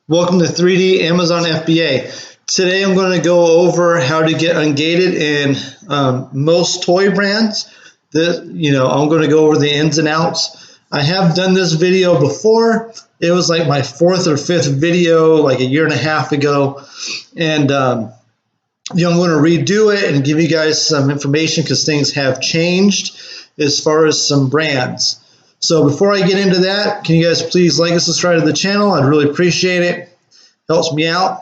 Welcome to 3D Amazon FBA. Today I'm going to go over how to get ungated in most toy brands. I'm going to go over the ins and outs. I have done this video before. It was like my fourth or fifth video like a year and a half ago. And I'm going to redo it and give you guys some information because things have changed as far as some brands. So before I get into that, can you guys please like and subscribe to the channel? I'd really appreciate it. Helps me out.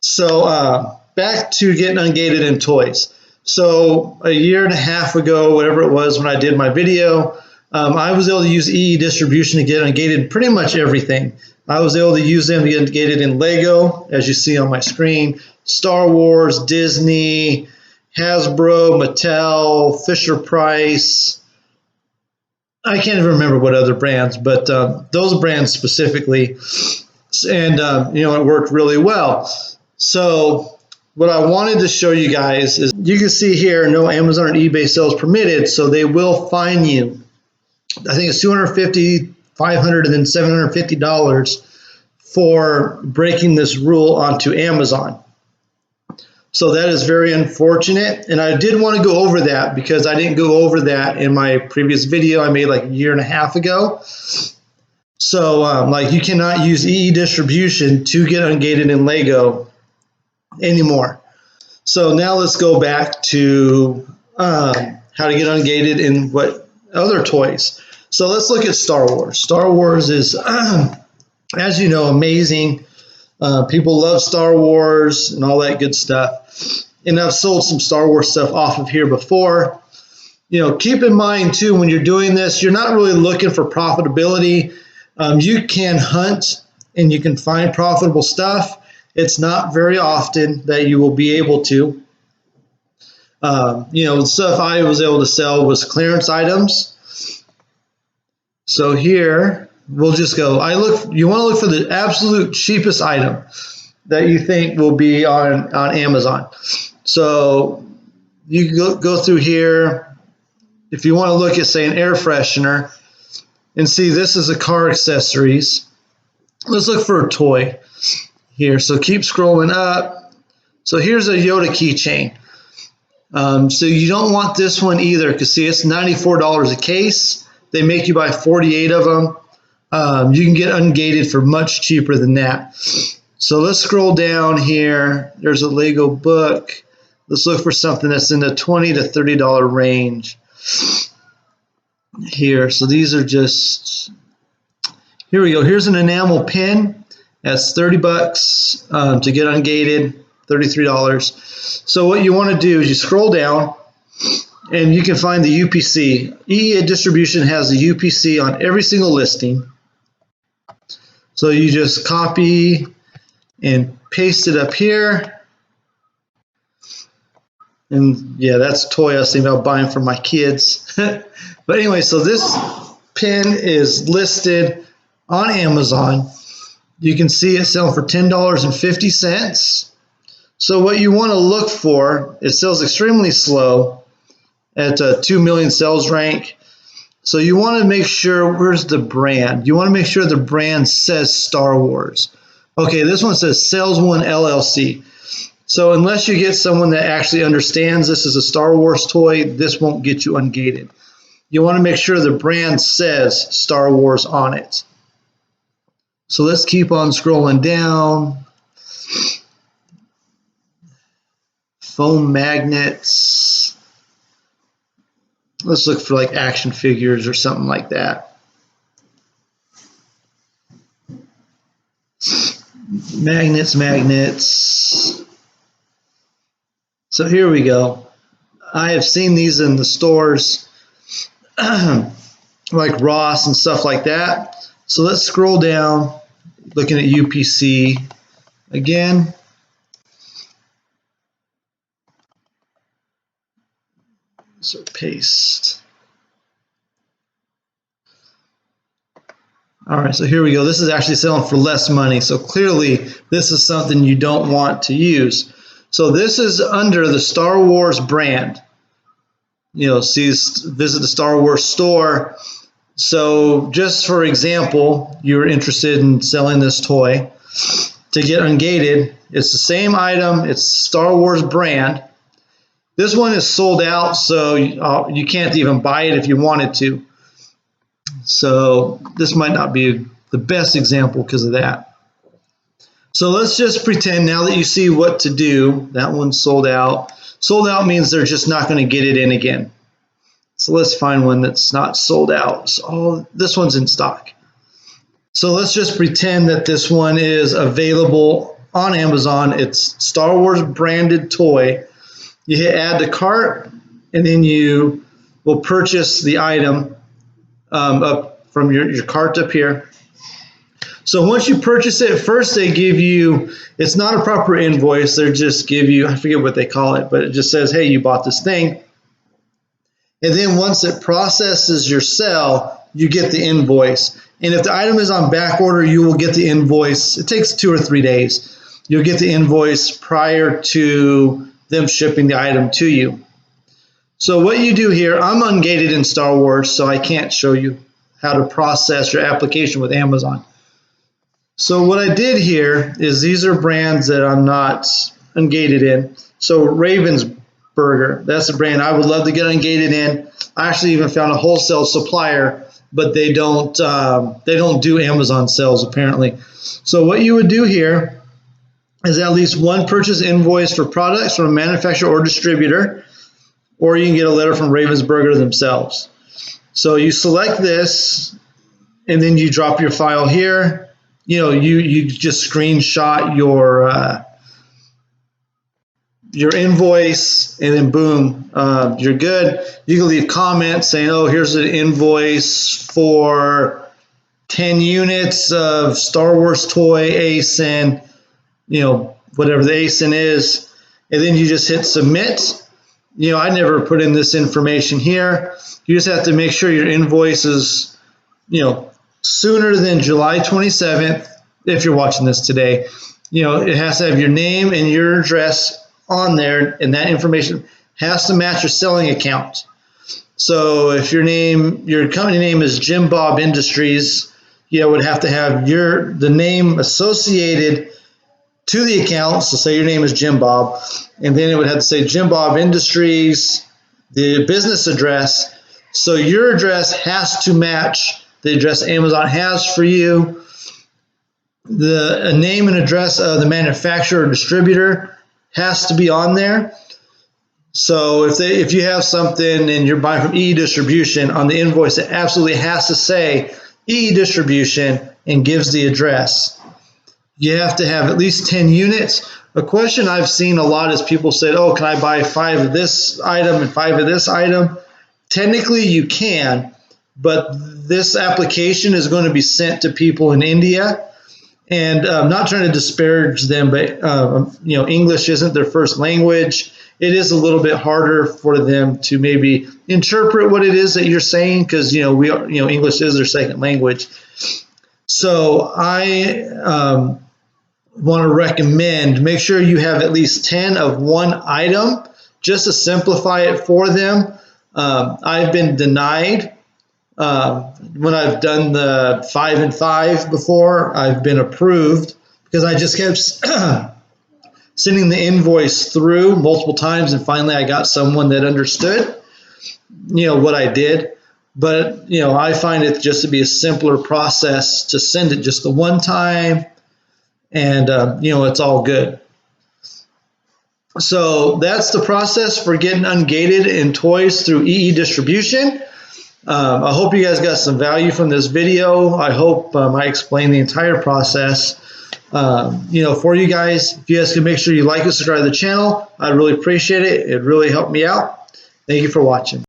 So back to getting ungated in toys. So a year and a half ago, whatever it was when I did my video, I was able to use EE distribution to get ungated pretty much everything. I was able to use them to get ungated in Lego, as you see on my screen, Star Wars, Disney, Hasbro, Mattel, Fisher-Price. I can't even remember what other brands, but those brands specifically, and it worked really well. So what I wanted to show you guys is, you can see here, no Amazon and eBay sales permitted, so they will fine you. I think it's $250, $500, and then $750 for breaking this rule onto Amazon. So that is very unfortunate, and I did want to go over that because I didn't go over that in my previous video I made like a year and a half ago. So you cannot use EE distribution to get ungated in Lego anymore. So now let's go back to how to get ungated in what other toys. So let's look at Star Wars. Star Wars is, as you know, amazing. People love Star Wars and all that good stuff. And I've sold some Star Wars stuff off of here before. Keep in mind too, when you're doing this, you're not really looking for profitability. You can hunt and you can find profitable stuff. It's not very often that you will be able to. The stuff I was able to sell was clearance items. So here, we'll just go. You want to look for the absolute cheapest item that you think will be on Amazon. So you can go through here. If you want to look at, say, an air freshener, and see this is a car accessories. Let's look for a toy here. So keep scrolling up. So here's a Yoda keychain. So you don't want this one either because, see, it's $94 a case. They make you buy 48 of them. You can get ungated for much cheaper than that. So let's scroll down here. There's a Lego book. Let's look for something that's in the $20 to $30 range here. So these are just, here we go. Here's an enamel pin. That's 30 bucks to get ungated, $33. So what you want to do is you scroll down and you can find the UPC. EE distribution has the UPC on every single listing. So you just copy and paste it up here. And yeah, that's a toy I was thinking about buying for my kids. But anyway, so this pin is listed on Amazon. You can see it selling for $10.50. So what you want to look for, it sells extremely slow at a 2 million sales rank. So you want to make sure, where's the brand? You want to make sure the brand says Star Wars. Okay, this one says Sales One LLC. So unless you get someone that actually understands this is a Star Wars toy, this won't get you ungated. You want to make sure the brand says Star Wars on it. So let's keep on scrolling down. Foam magnets. Let's look for like action figures or something like that. Magnets. So here we go. I have seen these in the stores like Ross and stuff like that. So let's scroll down, looking at UPC again. So paste. All right, so here we go. This is actually selling for less money. So clearly this is something you don't want to use. So this is under the Star Wars brand. Visit the Star Wars store. So just for example, you're interested in selling this toy. to get Ungated. It's the same item. It's Star Wars brand. This one is sold out, so you can't even buy it if you wanted to. So this might not be the best example because of that. So let's just pretend now that you see what to do. That one's sold out. Sold out means they're just not going to get it in again. So let's find one that's not sold out. So, this one's in stock. So let's just pretend that this one is available on Amazon. It's Star Wars branded toy. You hit add to cart, and then you will purchase the item up from your cart up here. So once you purchase it, first they give you, it's not a proper invoice, they just give you, I forget what they call it, but it just says, hey, you bought this thing. And then once it processes your sale, you get the invoice. And if the item is on back order, you will get the invoice. It takes 2 or 3 days. You'll get the invoice prior to them shipping the item to you. So what you do here, I'm ungated in Star Wars, so I can't show you how to process your application with Amazon. So what I did here is these are brands that I'm not ungated in. So Ravensburger, that's a brand I would love to get ungated in. I actually even found a wholesale supplier, but they don't do Amazon sales apparently. So what you would do here is at least one purchase invoice for products from a manufacturer or distributor, or you can get a letter from Ravensburger themselves. So you select this, and then you drop your file here. You just screenshot your invoice, and then boom, you're good. You can leave comments saying, oh, here's an invoice for 10 units of Star Wars toy ASIN, whatever the ASIN is, and then you just hit submit. I never put in this information here. You just have to make sure your invoice is, sooner than July 27th, if you're watching this today. It has to have your name and your address on there, and that information has to match your selling account. So if your company name is Jim Bob Industries, it would have to have the name associated to the account. So say your name is Jim Bob, and then it would have to say Jim Bob Industries, the business address. So your address has to match the address Amazon has for you. The name and address of the manufacturer or distributor has to be on there. So if you have something and you're buying from EE Distribution, on the invoice it absolutely has to say EE Distribution and gives the address. You have to have at least 10 units. A question I've seen a lot is people said, oh, can I buy 5 of this item and 5 of this item? Technically you can, but this application is going to be sent to people in India. And I'm not trying to disparage them, but English isn't their first language. It is a little bit harder for them to maybe interpret what it is that you're saying, because English is their second language. So I want to recommend, make sure you have at least 10 of one item just to simplify it for them. I've been denied. When I've done the 5 and 5 before, I've been approved because I just kept sending the invoice through multiple times, and finally I got someone that understood, what I did. But, I find it just to be a simpler process to send it just the one time, and, it's all good. So that's the process for getting ungated in toys through EE Distribution. I hope you guys got some value from this video. I hope I explained the entire process. For you guys, if you guys can make sure you like and subscribe to the channel, I'd really appreciate it. It really helped me out. Thank you for watching.